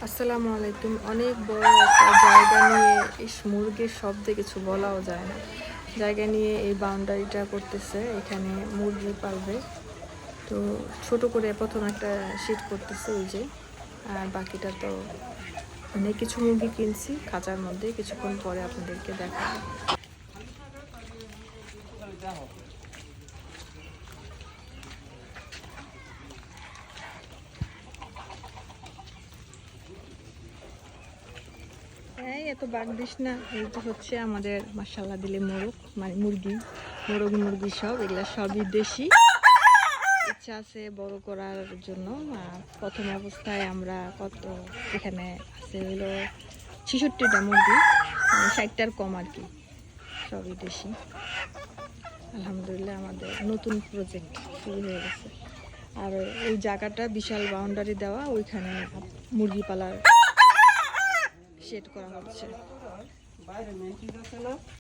আসসালামু আলাইকুম। অনেক বড় একটা জায়গা নিয়ে মুরগির শব্দে কিছু বলাও যায় না। জায়গা নিয়ে এই বাউন্ডারিটা করতেছে, এখানে মুরগি পালবে। তো ছোট করে প্রথম একটা শীট করতেছে ওই যে, আর বাকিটা তো অনেক কিছু মুরগি কিনছি খাঁচার মধ্যে, কিছুক্ষণ পরে আপনাদেরকে দেখাবো। হ্যাঁ, এত বাগ দিস না। এই তো হচ্ছে আমাদের মাশাআল্লাহ দিলে মোরগ, মানে মুরগি, মুরগি সব এগুলা সবই দেশি। ইচ্ছা আছে বড় করার জন্য। প্রথম অবস্থায় আমরা এখানে আছে হলো 66টা মুরগি, 60টার কম আর কি, সবই দেশি। আলহামদুলিল্লাহ আমাদের নতুন প্রজেক্ট শুরু হয়ে গেছে। আর ওই জায়গাটা বিশাল বাউন্ডারি দেওয়া, ওইখানে মুরগি পালার সেট করা হচ্ছে।